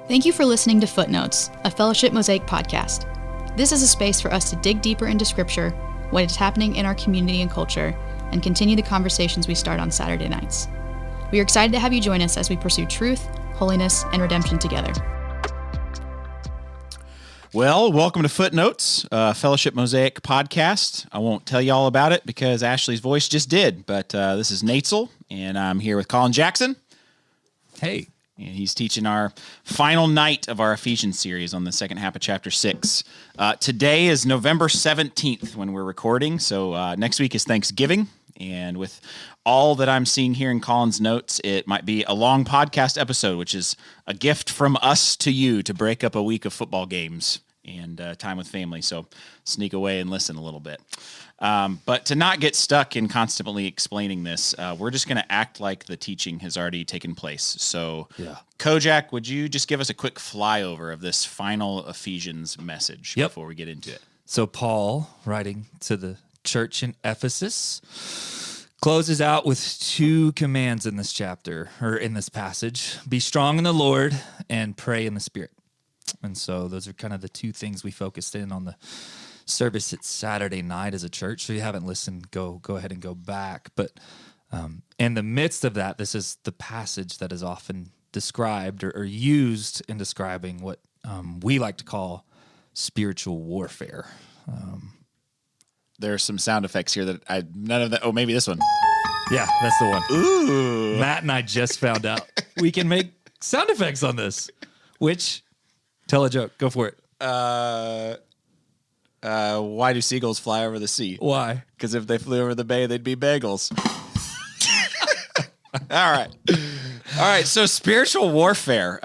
Thank you for listening to Footnotes, a Fellowship Mosaic podcast. This is a space for us to dig deeper into Scripture, what is happening in our community and culture, and continue the conversations we start on Saturday nights. We are excited to have you join us as we pursue truth, holiness, and redemption together. Well, welcome to Footnotes, Fellowship Mosaic podcast. I won't tell you all about it because Ashley's voice just did, but this is Noetzel, and I'm here with Collin Jackson. Hey. And he's teaching our final night of our Ephesians series on the second half of chapter 6. Today is November 17th when we're recording, so next week is Thanksgiving. And with all that I'm seeing here in Collin's notes, it might be a long podcast episode, which is a gift from us to you to break up a week of football games and time with family. So sneak away and listen a little bit. But to not get stuck in constantly explaining this, we're just going to act like the teaching has already taken place. So, Kojak, would you just give us a quick flyover of this final Ephesians message before we get into it? So Paul, writing to the church in Ephesus, closes out with two commands in this chapter, or in this passage. Be strong in the Lord and pray in the Spirit. And so those are kind of the two things we focused in on the service at Saturday night as a church. So if you haven't listened, go ahead and go back. But in the midst of that, this is the passage that is often described or used in describing what we like to call spiritual warfare. There's some sound effects here that none of that. Oh, maybe this one. Yeah, that's the one. Ooh. Matt and I just found out we can make sound effects on this. Which, tell a joke. Go for it. Why do seagulls fly over the sea? Why? Because if they flew over the bay, they'd be bagels. All right. So spiritual warfare.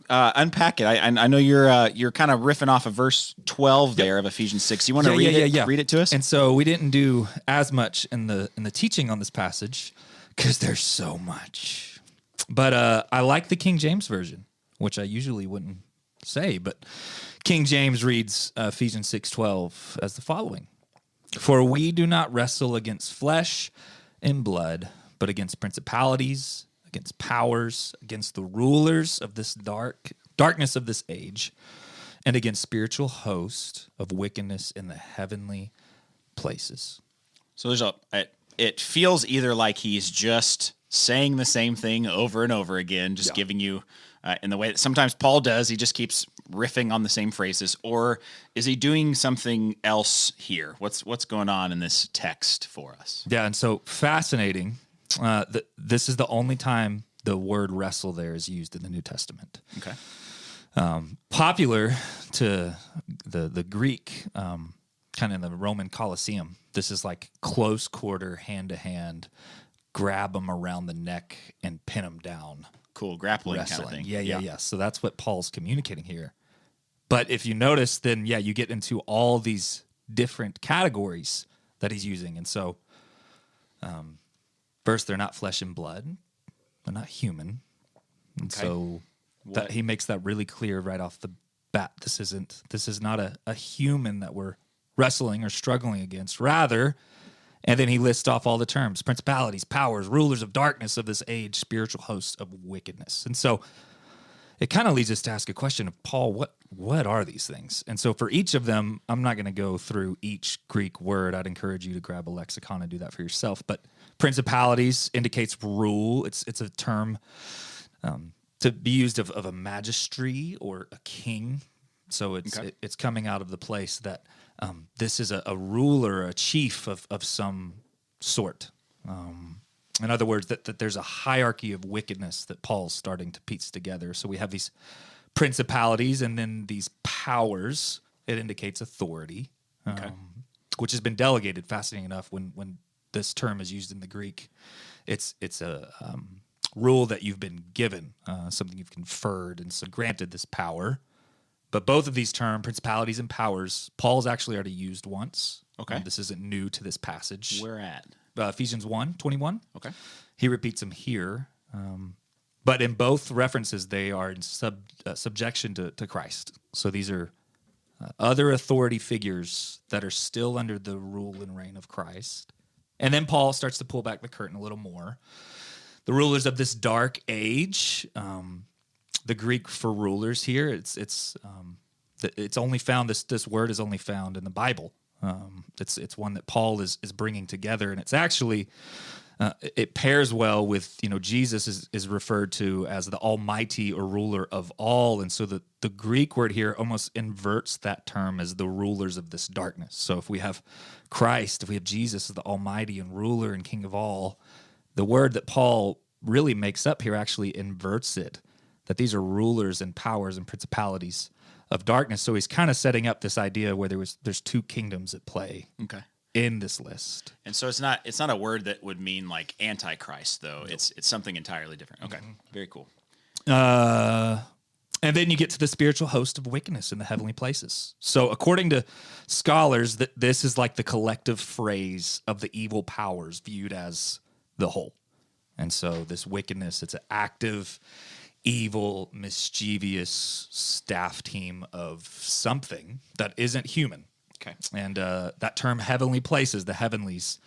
Unpack it. I know you're kind of riffing off of verse 12 there of Ephesians 6. You want to read it? Read it to us. And so we didn't do as much in the teaching on this passage because there's so much. But I like the King James version, which I usually wouldn't say, but King James reads Ephesians 6:12 as the following: For we do not wrestle against flesh and blood, but against principalities, against powers, against the rulers of this darkness of this age, and against spiritual hosts of wickedness in the heavenly places. So it feels either like he's just saying the same thing over and over again, just giving you, in the way that sometimes Paul does, he just keeps riffing on the same phrases, or is he doing something else here? What's going on in this text for us? Yeah, and so fascinating. This is the only time the word wrestle there is used in the New Testament. Okay. Popular to the Greek, kind of in the Roman Colosseum, this is like close quarter, hand-to-hand, grab them around the neck and pin them down. Cool, grappling Wrestling. kind of thing. Yeah. So that's what Paul's communicating here. But if you notice, then, you get into all these different categories that he's using. And so, first, they're not flesh and blood. They're not human. And so he makes that really clear right off the bat. This is not a human that we're wrestling or struggling against. Rather, and then he lists off all the terms: principalities, powers, rulers of darkness of this age, spiritual hosts of wickedness. And so it kind of leads us to ask a question of, Paul, what are these things? And so for each of them, I'm not going to go through each Greek word. I'd encourage you to grab a lexicon and do that for yourself. But principalities indicates rule. It's a term to be used of a magistrate or a king. So it's coming out of the place that this is a ruler, a chief of some sort. In other words, that there's a hierarchy of wickedness that Paul's starting to piece together. So we have these principalities and then these powers. It indicates authority, which has been delegated. Fascinating enough, when this term is used in the Greek, it's a rule that you've been given, something you've conferred, and so granted this power. But both of these terms, principalities and powers, Paul's actually already used once. Okay. This isn't new to this passage. Where at? Ephesians 1:21. Okay. He repeats them here. But in both references, they are in subjection to Christ. So these are other authority figures that are still under the rule and reign of Christ. And then Paul starts to pull back the curtain a little more. The rulers of this dark age, the Greek for rulers here, it's only found, this word is only found in the Bible. It's one that Paul is bringing together, and it's actually it pairs well with, Jesus is referred to as the Almighty or ruler of all, and so the Greek word here almost inverts that term as the rulers of this darkness. So if we have Christ, if we have Jesus as the Almighty and ruler and King of all, the word that Paul really makes up here actually inverts it, that these are rulers and powers and principalities of darkness. So he's kind of setting up this idea where there's two kingdoms at play. Okay. In this list. And so it's not a word that would mean like antichrist, though. Nope. It's something entirely different. Okay. Very cool. And then you get to the spiritual host of wickedness in the heavenly places. So according to scholars, that this is like the collective phrase of the evil powers viewed as the whole. And so this wickedness, it's an active, evil, mischievous staff team of something that isn't human. Okay. And that term heavenly places, the heavenlies,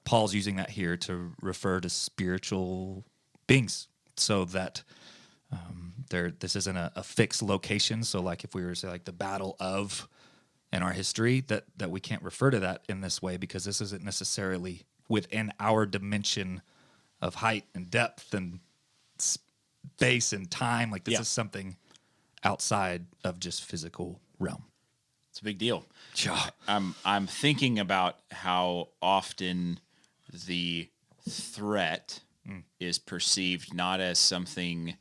Paul's using that here to refer to spiritual beings, so that this isn't a fixed location. So like if we were to say like the battle of in our history, that we can't refer to that in this way, because this isn't necessarily within our dimension of height and depth and space and time. Like this is something outside of just physical realm. It's a big deal. Yeah. I'm thinking about how often the threat is perceived not as something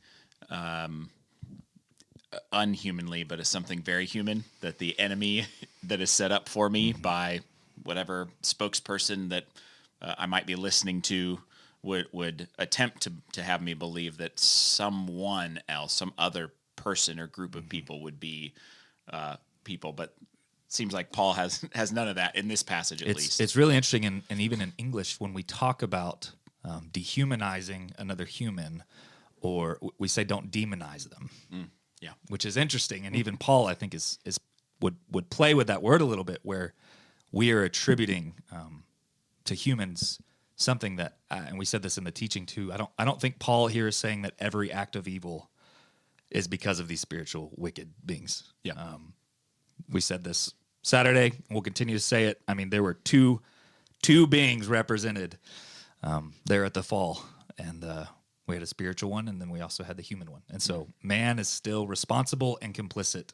unhumanly, but as something very human, that the enemy that is set up for me by whatever spokesperson that I might be listening to would attempt to have me believe that someone else, some other person or group of people would be people, but it seems like Paul has none of that in this passage, at least. It's really interesting, and even in English, when we talk about dehumanizing another human, or we say don't demonize them, which is interesting, and even Paul, I think, would play with that word a little bit, where we are attributing to humans something that, and we said this in the teaching too. I don't think Paul here is saying that every act of evil is because of these spiritual wicked beings. Yeah. We said this Saturday, and we'll continue to say it. I mean, there were two beings represented there at the fall, and we had a spiritual one, and then we also had the human one. And so man is still responsible and complicit,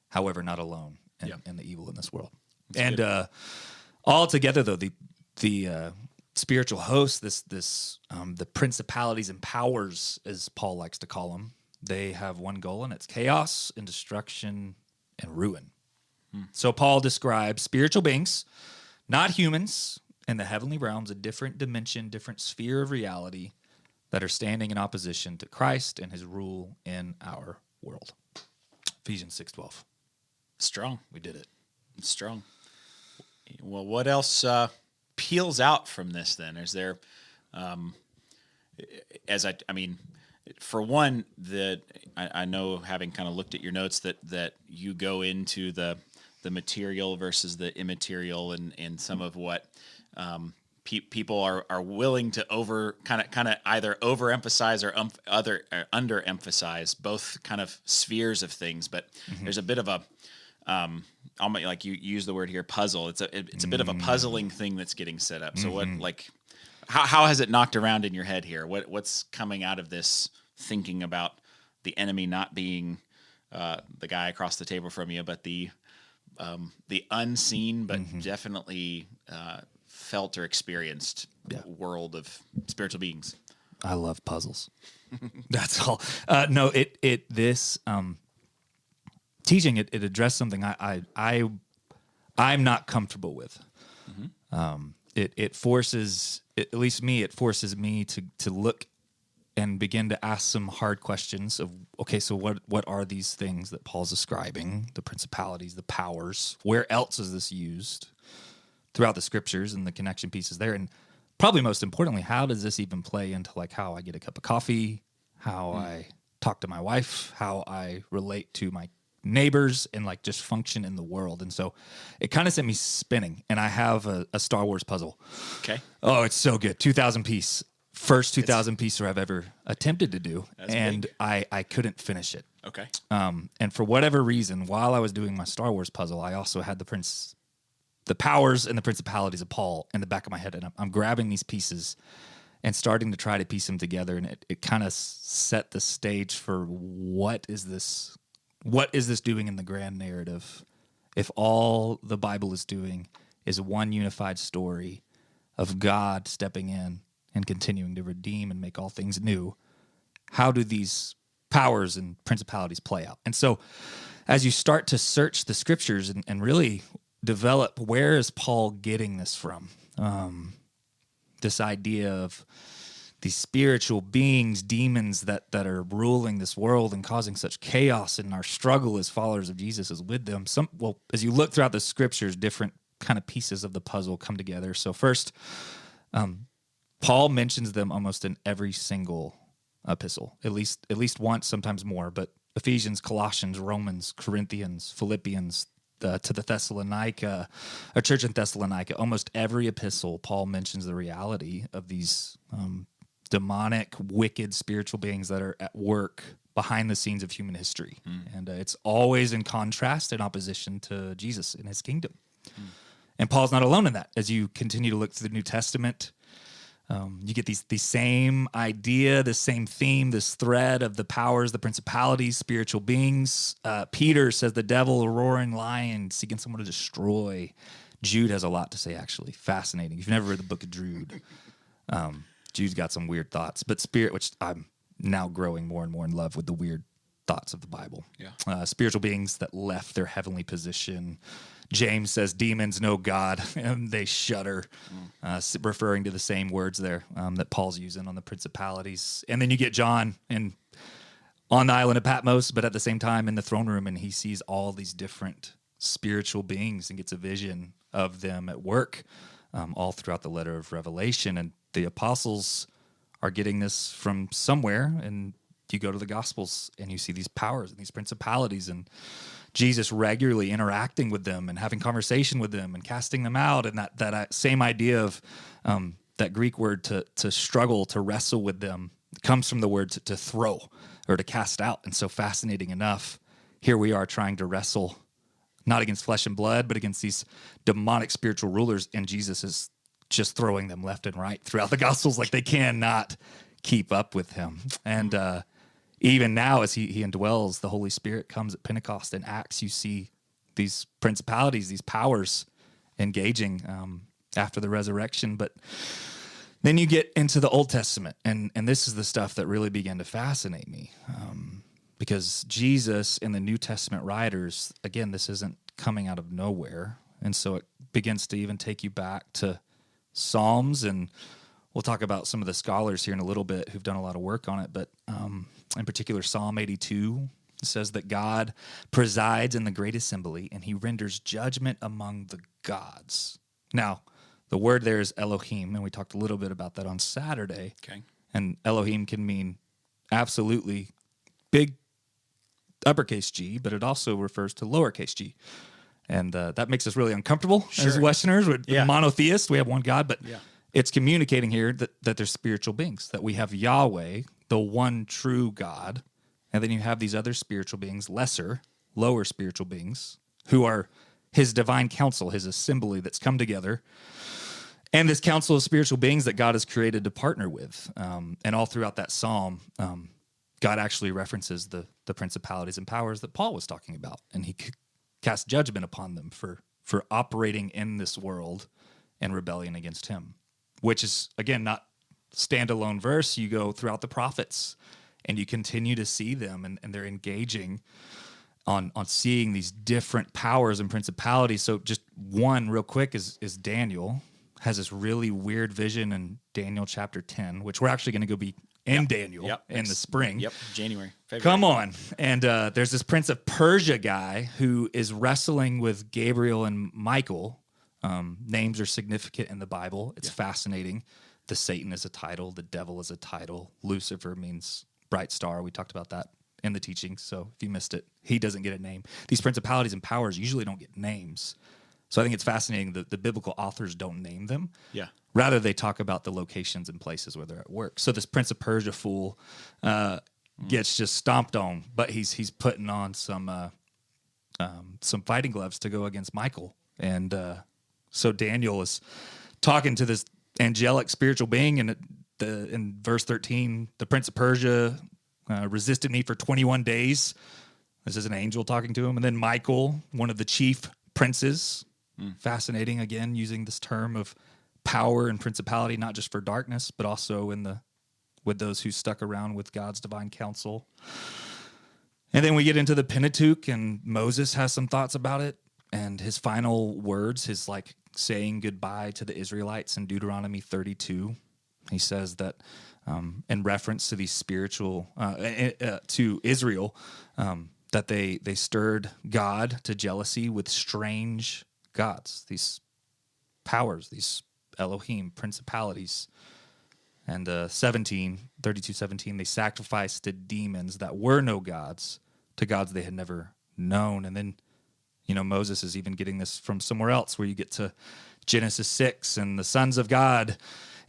however, not alone in the evil in this world. That's and altogether, though, the spiritual hosts, the principalities and powers, as Paul likes to call them, they have one goal, and it's chaos and destruction and ruin. So Paul describes spiritual beings, not humans, in the heavenly realms, a different dimension, different sphere of reality, that are standing in opposition to Christ and his rule in our world. Ephesians 6:12. Strong. We did it. It's strong. Well, what else peels out from this then? Is there, for one, I know, having kind of looked at your notes, that you go into the material versus the immaterial, and some of what people are willing to kind of either overemphasize or underemphasize, both kind of spheres of things. But there's a bit of a like you use the word here, puzzle. It's a bit of a puzzling thing that's getting set up. So how has it knocked around in your head here? What's coming out of this thinking about the enemy not being the guy across the table from you, but the unseen, but definitely felt or experienced world of spiritual beings? I love puzzles. That's all. No, this teaching it addressed something I'm not comfortable with. It forces, at least me, it forces me to look and begin to ask some hard questions of, okay, so what are these things that Paul's describing, the principalities, the powers? Where else is this used throughout the scriptures and the connection pieces there? And probably most importantly, how does this even play into like how I get a cup of coffee, how I talk to my wife, how I relate to my neighbors, and like just function in the world? And so it kind of sent me spinning, and I have a Star Wars puzzle. Okay. Oh, it's so good. 2,000 piece first 2,000 pieces I've ever attempted to do, That's and big. I couldn't finish it. Okay. And for whatever reason, while I was doing my Star Wars puzzle, I also had the powers and the principalities of Paul in the back of my head, and I'm grabbing these pieces and starting to try to piece them together, and it kind of set the stage for what is this doing in the grand narrative? If all the Bible is doing is one unified story of God stepping in and continuing to redeem and make all things new, how do these powers and principalities play out? And so as you start to search the scriptures and really develop, where is Paul getting this from? This idea of these spiritual beings, demons that are ruling this world and causing such chaos, and our struggle as followers of Jesus is with them. As you look throughout the scriptures, different kind of pieces of the puzzle come together. So first, Paul mentions them almost in every single epistle, at least once, sometimes more. But Ephesians, Colossians, Romans, Corinthians, Philippians, to the Thessalonica, a church in Thessalonica, almost every epistle, Paul mentions the reality of these demonic, wicked spiritual beings that are at work behind the scenes of human history. And it's always in contrast, in opposition to Jesus and his kingdom. And Paul's not alone in that. As you continue to look through the New Testament, you get the same idea, the same theme, this thread of the powers, the principalities, spiritual beings. Peter says the devil, a roaring lion, seeking someone to destroy. Jude has a lot to say, actually. Fascinating. If you've never read the book of Jude, Jude's got some weird thoughts. But which I'm now growing more and more in love with the weird thoughts of the Bible. Yeah. Spiritual beings that left their heavenly position. James says demons know God, and they shudder, referring to the same words there that Paul's using on the principalities. And then you get John on the island of Patmos, but at the same time in the throne room, and he sees all these different spiritual beings and gets a vision of them at work all throughout the letter of Revelation. And the apostles are getting this from somewhere, and you go to the Gospels and you see these powers and these principalities and Jesus regularly interacting with them and having conversation with them and casting them out. And that same idea of that Greek word to struggle, to wrestle with them, comes from the word to throw or to cast out. And so fascinating enough, here we are trying to wrestle not against flesh and blood, but against these demonic spiritual rulers. And Jesus is just throwing them left and right throughout the Gospels, like they cannot keep up with him. And even now, as he indwells, the Holy Spirit comes at Pentecost and acts. You see these principalities, these powers engaging after the resurrection. But then you get into the Old Testament, and this is the stuff that really began to fascinate me. Because Jesus and the New Testament writers, again, this isn't coming out of nowhere. And so it begins to even take you back to Psalms, and we'll talk about some of the scholars here in a little bit who've done a lot of work on it. But in particular, Psalm 82 says that God presides in the great assembly, and he renders judgment among the gods. Now, the word there is Elohim, and we talked a little bit about that on Saturday. Okay. And Elohim can mean absolutely big uppercase G, but it also refers to lowercase g. And that makes us really uncomfortable as Westerners. We're monotheists. We have one God, but it's communicating here that there's spiritual beings, that we have Yahweh, the one true God, and then you have these other spiritual beings, lower spiritual beings, who are his divine council, his assembly that's come together, and this council of spiritual beings that God has created to partner with. And all throughout that psalm, God actually references the principalities and powers that Paul was talking about, and he casts judgment upon them for operating in this world and rebellion against him, which is, again, not standalone verse. You go throughout the prophets and you continue to see them, and they're engaging on seeing these different powers and principalities. So just one real quick is Daniel has this really weird vision in Daniel chapter 10, which we're actually going to go be in Daniel in the spring. January, February. Come on. And there's this Prince of Persia guy who is wrestling with Gabriel and Michael. Names are significant in the Bible. It's fascinating. The Satan is a title. The devil is a title. Lucifer means bright star. We talked about that in the teaching. So if you missed it, he doesn't get a name. These principalities and powers usually don't get names. So I think it's fascinating that the biblical authors don't name them. Yeah. Rather, they talk about the locations and places where they're at work. So this Prince of Persia fool gets just stomped on, but he's putting on some fighting gloves to go against Michael. And so Daniel is talking to this angelic spiritual being, and in verse 13, the Prince of Persia resisted me for 21 days. This is an angel talking to him. And then Michael, one of the chief princes, fascinating again, using this term of power and principality, not just for darkness, but also with those who stuck around with God's divine counsel. And then we get into the Pentateuch, and Moses has some thoughts about it. And his final words, his like saying goodbye to the Israelites in Deuteronomy 32, he says that in reference to these spiritual, to Israel, that they stirred God to jealousy with strange gods, these powers, these Elohim, principalities. And 32:17, they sacrificed to demons that were no gods, to gods they had never known. And then, Moses is even getting this from somewhere else, where you get to Genesis 6 and the sons of God,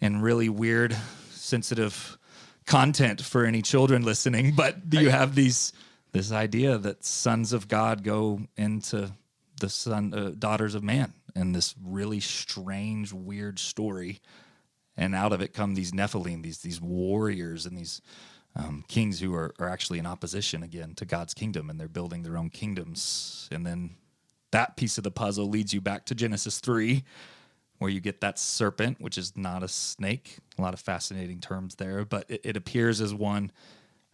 and really weird, sensitive content for any children listening. But you have this idea that sons of God go into the daughters of man, and this really strange, weird story. And out of it come these Nephilim, these warriors, and these kings who are actually in opposition again to God's kingdom, and they're building their own kingdoms. And then that piece of the puzzle leads you back to Genesis 3, where you get that serpent, which is not a snake. A lot of fascinating terms there, but it appears as one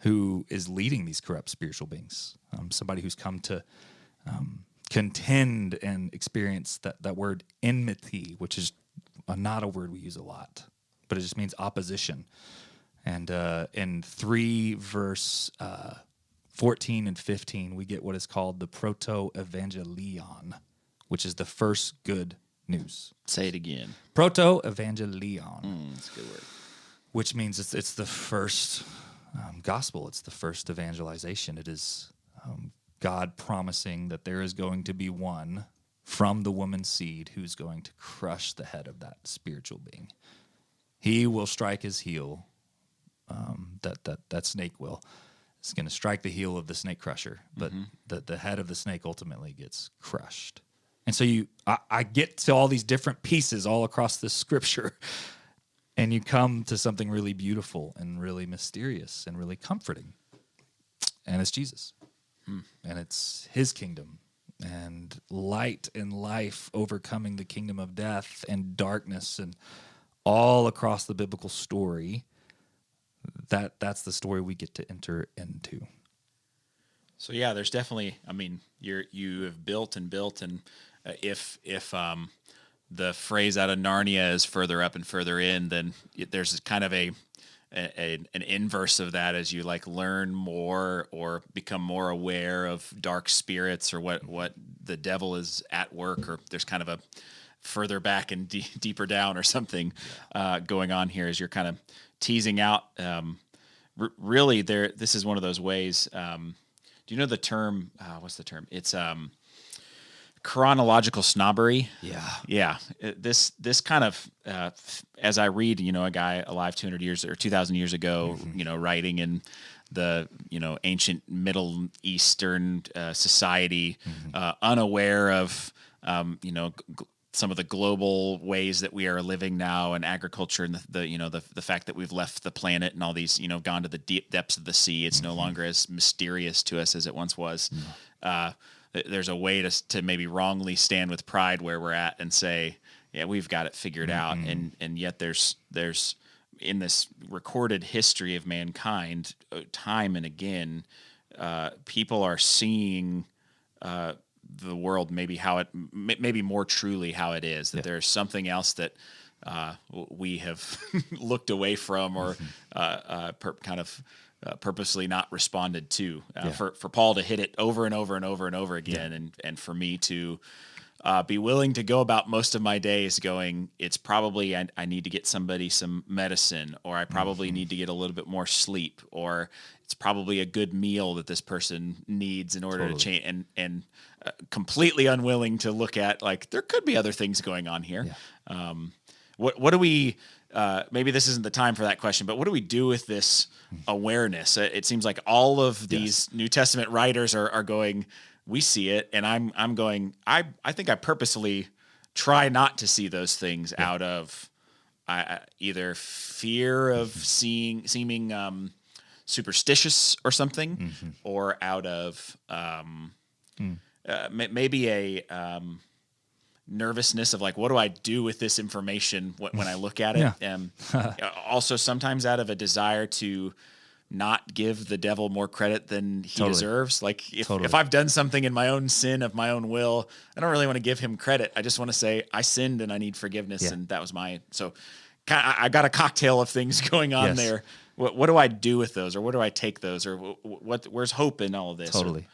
who is leading these corrupt spiritual beings, somebody who's come to contend and experience that word enmity, which is not a word we use a lot, but it just means opposition. And in 3 verse 14 and 15, we get what is called the proto-evangelion, which is the first good news. Say it again. Proto-evangelion. That's a good word. Which means it's the first gospel. It's the first evangelization. It is God promising that there is going to be one from the woman's seed who's going to crush the head of that spiritual being. He will strike his heel. That snake will. It's going to strike the heel of the snake crusher, but the head of the snake ultimately gets crushed. And so I get to all these different pieces all across this scripture, and you come to something really beautiful and really mysterious and really comforting. And it's Jesus. And it's his kingdom, and light and life overcoming the kingdom of death and darkness, and all across the biblical story. That's the story we get to enter into. So yeah, there's definitely. I mean, you have built, and if the phrase out of Narnia is further up and further in, then there's kind of an inverse of that as you like learn more or become more aware of dark spirits or what the devil is at work, or there's kind of a further back and deeper down or something going on here as you're kind of teasing out. Really, this is one of those ways. Do you know the term? What's the term? It's chronological snobbery. Yeah. This kind of, as I read, a guy alive 200 years or 2,000 years ago, writing in the, ancient Middle Eastern society, unaware of, some of the global ways that we are living now, and agriculture, and the fact that we've left the planet and all these, gone to the deep depths of the sea. It's no longer as mysterious to us as it once was. There's a way to maybe wrongly stand with pride where we're at and say, yeah, we've got it figured out. And yet there's in this recorded history of mankind, time and again, people are seeing the world maybe more truly how it is, that there's something else that we have looked away from, or purposely not responded to. For Paul to hit it over and over and over and over again, and for me to be willing to go about most of my days going, it's probably I need to get somebody some medicine, or I probably need to get a little bit more sleep, or it's probably a good meal that this person needs in order to change, and completely unwilling to look at, like, there could be other things going on here. what do we? Maybe this isn't the time for that question, but what do we do with this awareness? It seems like all of these New Testament writers are going, we see it, and I'm going, I think I purposely try not to see those things out of either fear of seeming superstitious or something, or out of maybe a nervousness of like, what do I do with this information when I look at it? Also, sometimes out of a desire to not give the devil more credit than he deserves. Like if I've done something in my own sin of my own will, I don't really want to give him credit. I just want to say I sinned and I need forgiveness, and that was so. I got a cocktail of things going on there. What do I do with those, or where do I take those, or where's hope in all of this? Totally.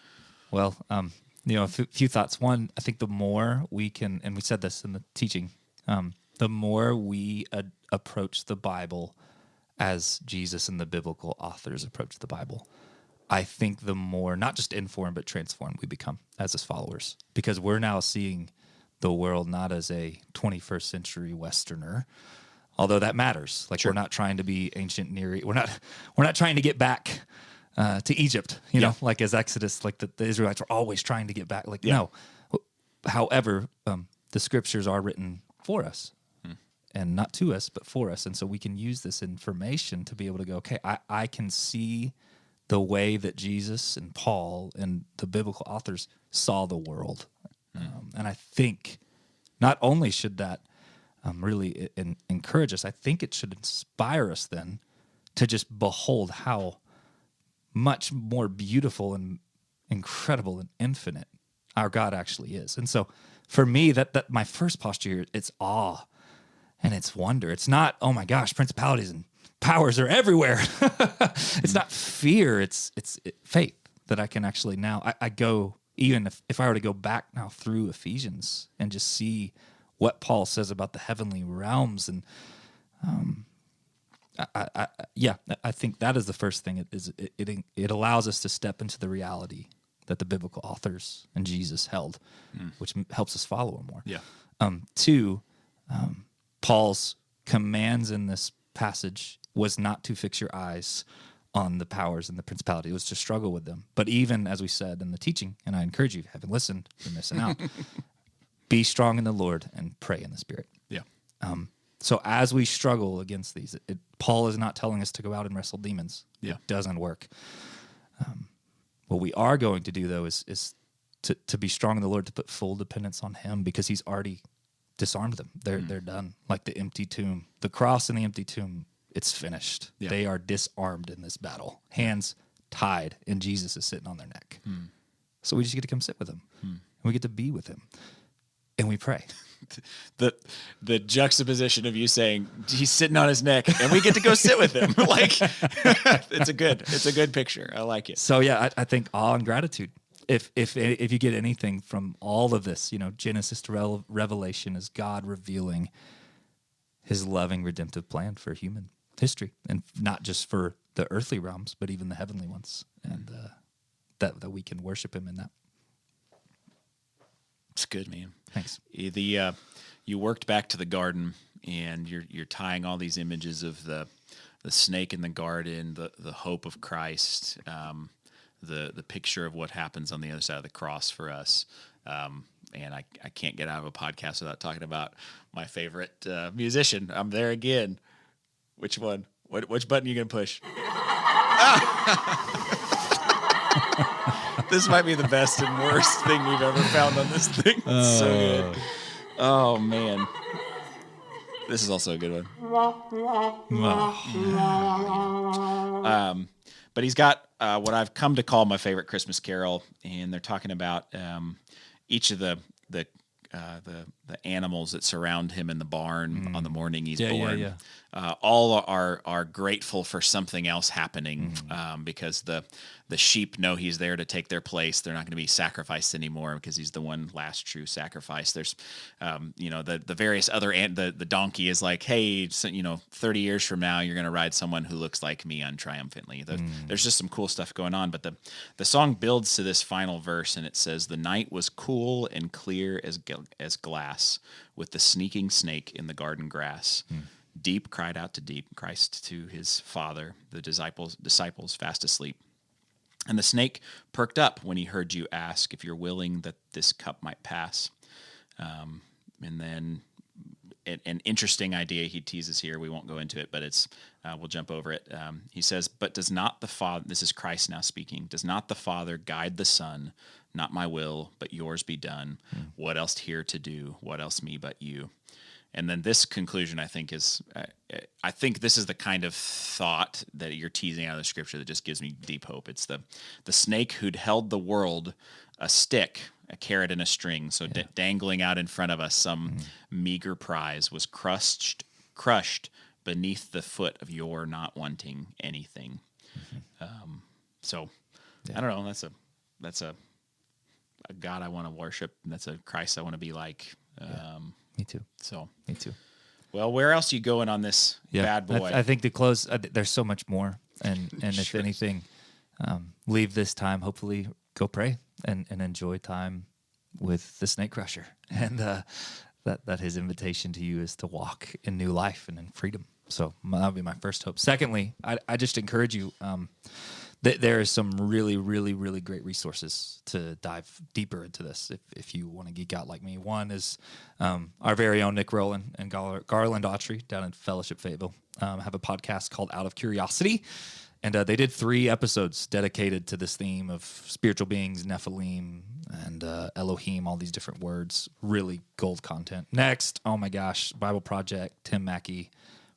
Well, a few thoughts. One, I think the more we can, and we said this in the teaching, the more we approach the Bible as Jesus and the biblical authors approach the Bible, I think the more, not just informed, but transformed we become as his followers, because we're now seeing the world not as a 21st century Westerner, although that matters. Like we're not trying to be ancient Near East. We're not trying to get back to Egypt, you know, like as Exodus, like the Israelites were always trying to get back. Like, no. However, the scriptures are written for us and not to us, but for us. And so we can use this information to be able to go, okay, I can see the way that Jesus and Paul and the biblical authors saw the world. And I think not only should that really encourage us, I think it should inspire us then to just behold how much more beautiful and incredible and infinite our God actually is. And so for me, that my first posture here, it's awe and it's wonder. It's not, oh my gosh, principalities and powers are everywhere. It's not fear. It's faith that I can actually now, I go, even if I were to go back now through Ephesians and just see what Paul says about the heavenly realms, and I think that is the first thing. It allows us to step into the reality that the biblical authors and Jesus held, which helps us follow him more. Two, Paul's commands in this passage was not to fix your eyes on the powers and the principality. It was to struggle with them. But even as we said in the teaching, and I encourage you, if you haven't listened, you're missing out. Be strong in the Lord and pray in the Spirit. So as we struggle against these, Paul is not telling us to go out and wrestle demons. It doesn't work. What we are going to do, though, is to be strong in the Lord, to put full dependence on him, because he's already disarmed them. They're done. Like the empty tomb, the cross and the empty tomb, it's finished. They are disarmed in this battle. Hands tied, and Jesus is sitting on their neck. So we just get to come sit with him. And we get to be with him. And we pray. The juxtaposition of you saying he's sitting on his neck and we get to go sit with him, like it's a good picture. I like it. So I think awe and gratitude. If you get anything from all of this, Genesis to Revelation is God revealing his loving redemptive plan for human history, and not just for the earthly realms, but even the heavenly ones, and that we can worship him in that. It's good, man. Thanks. You worked back to the garden, and you're tying all these images of the snake in the garden, the hope of Christ, the picture of what happens on the other side of the cross for us. And I can't get out of a podcast without talking about my favorite musician. I'm there again. Which one? Which button are you gonna push? This might be the best and worst thing we've ever found on this thing. It's so good. Oh, man. This is also a good one. But he's got what I've come to call my favorite Christmas carol, and they're talking about each of the animals that surround him in the barn on the morning he's born. All are grateful for something else happening, because the sheep know he's there to take their place. They're not going to be sacrificed anymore because he's the one last true sacrifice. There's, the various other the donkey is like, hey, 30 years from now you're going to ride someone who looks like me triumphantly. There's just some cool stuff going on. But the song builds to this final verse, and it says, "The night was cool and clear as glass. pass with the sneaking snake in the garden grass. Deep cried out to deep, Christ to his Father, the disciples fast asleep. And the snake perked up when he heard you ask if you're willing that this cup might pass. And then an interesting idea he teases here. We won't go into it, but we'll jump over it. He says, but does not the Father, this is Christ now speaking, does not the Father guide the Son? Not my will, but yours be done. What else here to do? What else me but you? And then this conclusion, I think, I think this is the kind of thought that you're teasing out of the scripture that just gives me deep hope. It's the snake who'd held the world a stick, a carrot and a string, so dangling out in front of us some meager prize was crushed beneath the foot of your not wanting anything. I don't know. That's a God I want to worship. That's a Christ I want to be like. Me too. Me too. Well, where else are you going on this bad boy? I think to close, there's so much more. And if anything, leave this time, hopefully go pray and enjoy time with the snake crusher. And that his invitation to you is to walk in new life and in freedom. So that would be my first hope. Secondly, I just encourage you, there is some really, really, really great resources to dive deeper into this if you want to geek out like me. One is our very own Nick Rowland and Garland Autry down in Fellowship Fayetteville have a podcast called Out of Curiosity. And they did 3 episodes dedicated to this theme of spiritual beings, Nephilim, and Elohim, all these different words. Really gold content. Next, oh my gosh, Bible Project, Tim Mackey.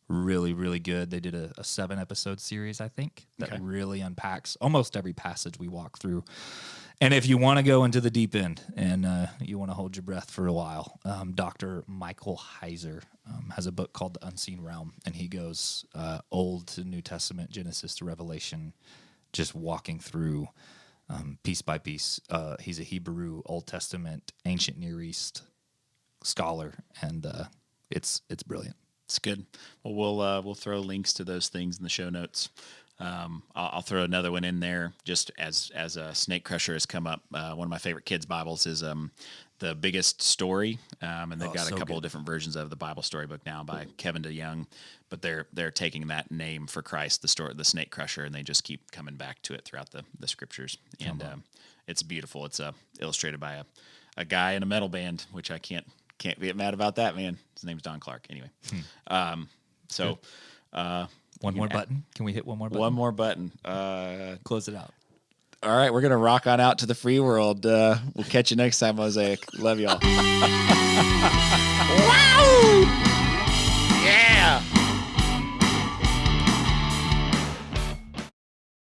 Really, really good. They did a 7-episode series, I think, that really unpacks almost every passage we walk through. And if you want to go into the deep end and you want to hold your breath for a while, Dr. Michael Heiser has a book called The Unseen Realm, and he goes Old to New Testament, Genesis to Revelation, just walking through piece by piece. He's a Hebrew, Old Testament, ancient Near East scholar, and it's brilliant. It's good. Well, we'll throw links to those things in the show notes. I'll throw another one in there just as a snake crusher has come up. One of my favorite kids' Bibles is The Biggest Story, and they've got a couple of different versions of the Bible storybook now by Kevin DeYoung, but they're taking that name for Christ, the snake crusher, and they just keep coming back to it throughout the scriptures. And it's beautiful. It's illustrated by a guy in a metal band, which I can't get mad about that, man. His name's Don Clark. Anyway, one more button. Can we hit one more button? One more button. Close it out. All right, we're gonna rock on out to the free world. We'll catch you next time, Mosaic. Love y'all. Wow!